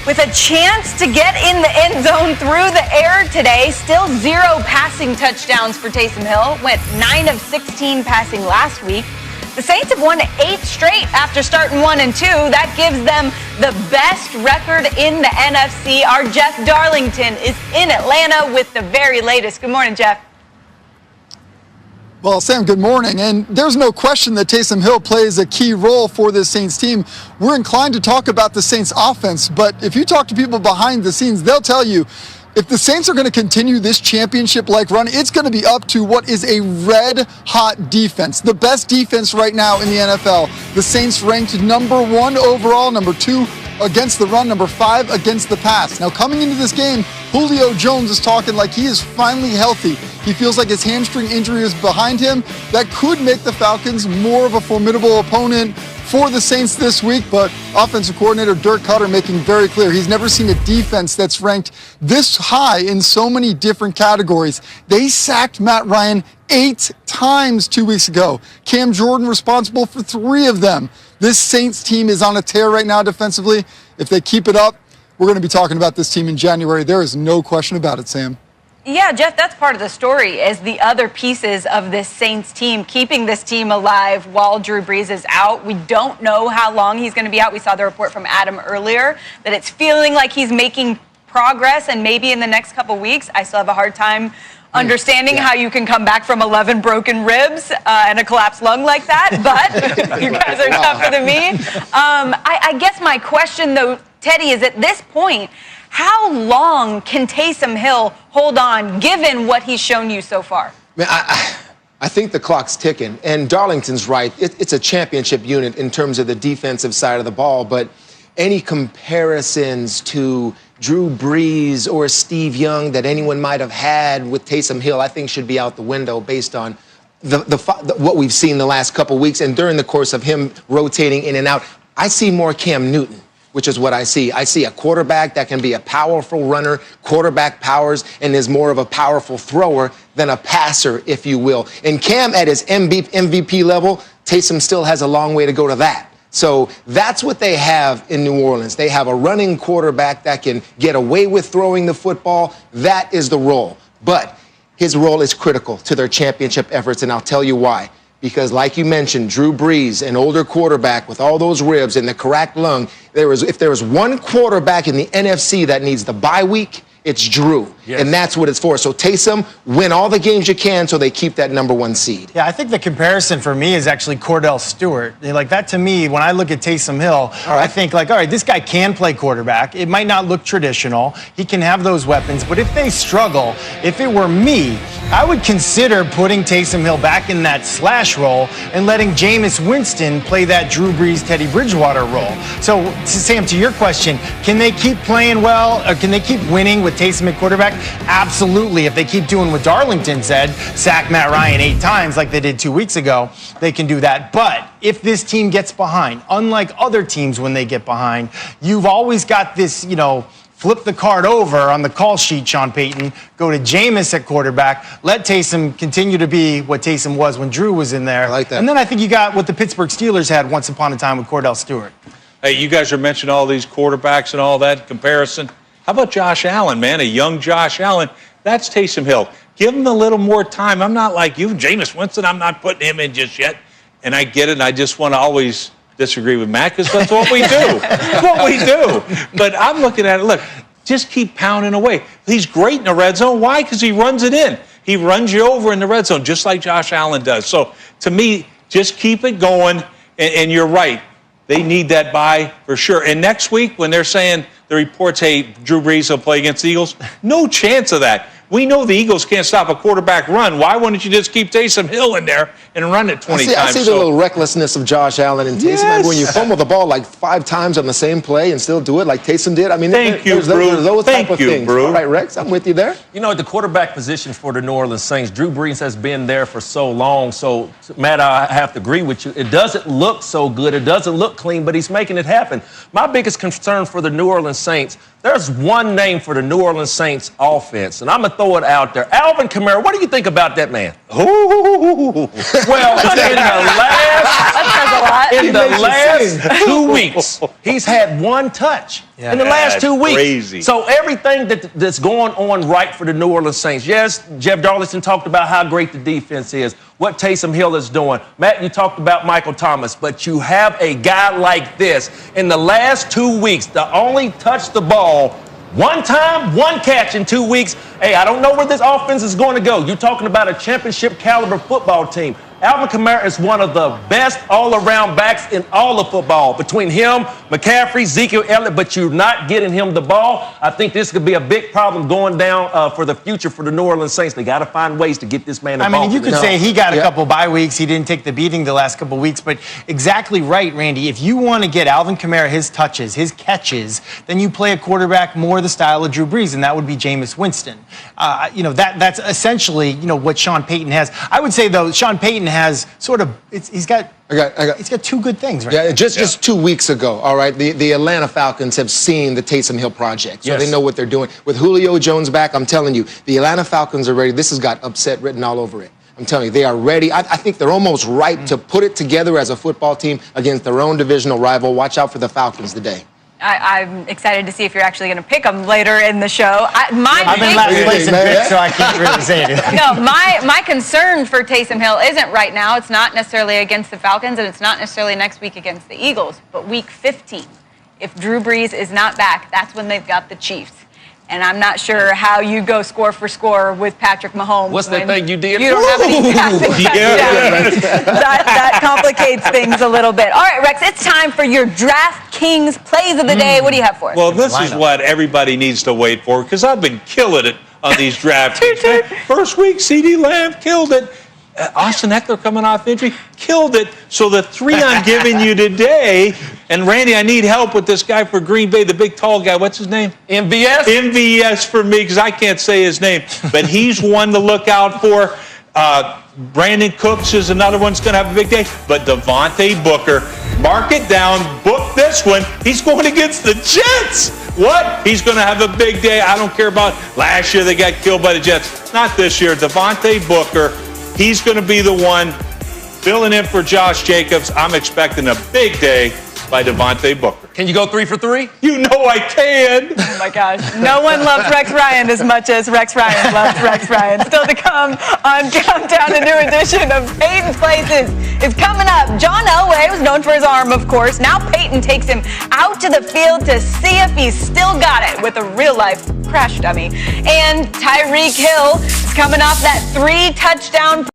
with a chance to get in the end zone through the air today. Still 0 passing touchdowns for Taysom Hill. Went 9 of 16 passing last week. The Saints have won 8 straight after starting 1 and 2. That gives them the best record in the NFC. Our Jeff Darlington is in Atlanta with the very latest. Good morning, Jeff. Well, Sam, good morning. And there's no question that Taysom Hill plays a key role for this Saints team. We're inclined to talk about the Saints offense, but if you talk to people behind the scenes, they'll tell you if the Saints are going to continue this championship-like run, it's going to be up to what is a red-hot defense. The best defense right now in the NFL. The Saints ranked number 1 overall, number 2 against the run, number 5 against the pass. Now, coming into this game, Julio Jones is talking like he is finally healthy. He feels like his hamstring injury is behind him. That could make the Falcons more of a formidable opponent for the Saints this week, but offensive coordinator Dirk Cutter making very clear he's never seen a defense that's ranked this high in so many different categories. They sacked Matt Ryan 8 times 2 weeks ago. Cam Jordan responsible for 3 of them. This Saints team is on a tear right now defensively. If they keep it up, we're going to be talking about this team in January. There is no question about it, Sam. Yeah, Jeff, that's part of the story is the other pieces of this Saints team, keeping this team alive while Drew Brees is out. We don't know how long he's going to be out. We saw the report from Adam earlier that it's feeling like he's making progress, and maybe in the next couple weeks. I still have a hard time understanding how you can come back from 11 broken ribs and a collapsed lung like that, but you guys are tougher than me. I guess my question, though, Teddy, is at this point, how long can Taysom Hill hold on, given what he's shown you so far? Man, I think the clock's ticking, and Darlington's right. It's a championship unit in terms of the defensive side of the ball, but any comparisons to Drew Brees or Steve Young that anyone might have had with Taysom Hill, I think should be out the window based on what we've seen the last couple weeks and during the course of him rotating in and out. I see more Cam Newton, which is what I see. I see a quarterback that can be a powerful runner, quarterback powers, and is more of a powerful thrower than a passer, if you will. And Cam at his MVP level, Taysom still has a long way to go to that. So that's what they have in New Orleans. They have a running quarterback that can get away with throwing the football. That is the role. But his role is critical to their championship efforts, and I'll tell you why. Because like you mentioned, Drew Brees, an older quarterback with all those ribs and the cracked lung, if there was one quarterback in the NFC that needs the bye week, it's Drew. Yes. And that's what it's for. So Taysom, win all the games you can so they keep that number 1 seed. Yeah, I think the comparison for me is actually Cordell Stewart. Like that to me, when I look at Taysom Hill, I think like, all right, this guy can play quarterback. It might not look traditional. He can have those weapons. But if they struggle, if it were me, I would consider putting Taysom Hill back in that slash role and letting Jameis Winston play that Drew Brees, Teddy Bridgewater role. So, Sam, to your question, can they keep playing well, or can they keep winning with Taysom at quarterback? Absolutely. If they keep doing what Darlington said, sack Matt Ryan 8 times like they did 2 weeks ago, they can do that. But if this team gets behind, unlike other teams when they get behind, you've always got this, flip the card over on the call sheet, Sean Payton, go to Jameis at quarterback, let Taysom continue to be what Taysom was when Drew was in there. I like that. And then I think you got what the Pittsburgh Steelers had once upon a time with Cordell Stewart. Hey, you guys are mentioning all these quarterbacks and all that comparison. How about Josh Allen, man? A young Josh Allen. That's Taysom Hill. Give him a little more time. I'm not like you, Jameis Winston. I'm not putting him in just yet. And I get it, and I just want to always disagree with Matt because that's what we do. That's what we do. But I'm looking at it, look, just keep pounding away. He's great in the red zone. Why? Because he runs it in. He runs you over in the red zone just like Josh Allen does. So, to me, just keep it going, and you're right. They need that bye for sure. And next week, when they're saying the reports, hey, Drew Brees will play against the Eagles, no chance of that. We know the Eagles can't stop a quarterback run. Why wouldn't you just keep Taysom Hill in there and run it 20 times? I see the little recklessness of Josh Allen and Taysom. Yes. Like when you fumble the ball like 5 times on the same play and still do it like Taysom did. I mean, there's those type of things. Brew. All right, Rex, I'm with you there. You know, at the quarterback position for the New Orleans Saints, Drew Brees has been there for so long. So, Matt, I have to agree with you. It doesn't look so good. It doesn't look clean, but he's making it happen. My biggest concern for the New Orleans Saints, there's one name for the New Orleans Saints offense, and I'm going to throw it out there. Alvin Kamara, what do you think about that man? Ooh. Well, In the last 2 weeks, he's had 1 touch. In the last 2 weeks. Crazy. So everything that's going on right for the New Orleans Saints. Yes, Jeff Darlington talked about how great the defense is, what Taysom Hill is doing. Matt, you talked about Michael Thomas, but you have a guy like this. In the last 2 weeks, the only touched the ball 1 time, 1 catch in 2 weeks. Hey, I don't know where this offense is going to go. You're talking about a championship caliber football team. Alvin Kamara is one of the best all-around backs in all of football. Between him, McCaffrey, Ezekiel Elliott, but you're not getting him the ball. I think this could be a big problem going down for the future for the New Orleans Saints. They got to find ways to get this man the ball. I mean, you could say he got a couple bye weeks. He didn't take the beating the last couple weeks, but exactly right, Randy. If you want to get Alvin Kamara his touches, his catches, then you play a quarterback more the style of Drew Brees, and that would be Jameis Winston. That's essentially what Sean Payton has. I would say though, Sean Payton has sort of he's got 2 good things, right? Yeah, just 2 weeks ago, all right, the Atlanta Falcons have seen the Taysom Hill project, so they know what they're doing. With Julio Jones back, I'm telling you, the Atlanta Falcons are ready. This has got upset written all over it. I'm telling you, they are ready. I think they're almost ripe to put it together as a football team against their own divisional rival. Watch out for the Falcons today. I'm excited to see if you're actually going to pick them later in the show. I've been last place in picks, so I can't really say anything. No, my concern for Taysom Hill isn't right now. It's not necessarily against the Falcons, and it's not necessarily next week against the Eagles, but week 15. If Drew Brees is not back, that's when they've got the Chiefs. And I'm not sure how you go score for score with Patrick Mahomes. What's that thing you did? You don't have any passing touchdowns. That complicates things a little bit. All right, Rex, it's time for your DraftKings plays of the day. What do you have for us? Well, this is what everybody needs to wait for because I've been killing it on these DraftKings. First week, CeeDee Lamb killed it. Austin Eckler coming off injury, killed it. So the 3 I'm giving you today, and Randy, I need help with this guy for Green Bay, the big tall guy. What's his name? MVS? MVS for me, because I can't say his name. But he's one to look out for. Brandon Cooks is another one that's going to have a big day. But Devontae Booker, mark it down, book this one. He's going against the Jets. What? He's going to have a big day. I don't care about last year they got killed by the Jets. Not this year. Devontae Booker. He's going to be the one filling in for Josh Jacobs. I'm expecting a big day by Devontae Booker. Can you go 3 for 3? You know I can. Oh, my gosh. No one loves Rex Ryan as much as Rex Ryan loves Rex Ryan. Still to come on Countdown, a new edition of Peyton's Places is coming up. John Elway was known for his arm, of course. Now Peyton takes him out to the field to see if he's still got it with a real-life crash dummy. And Tyreek Hill is coming off that 3-touchdown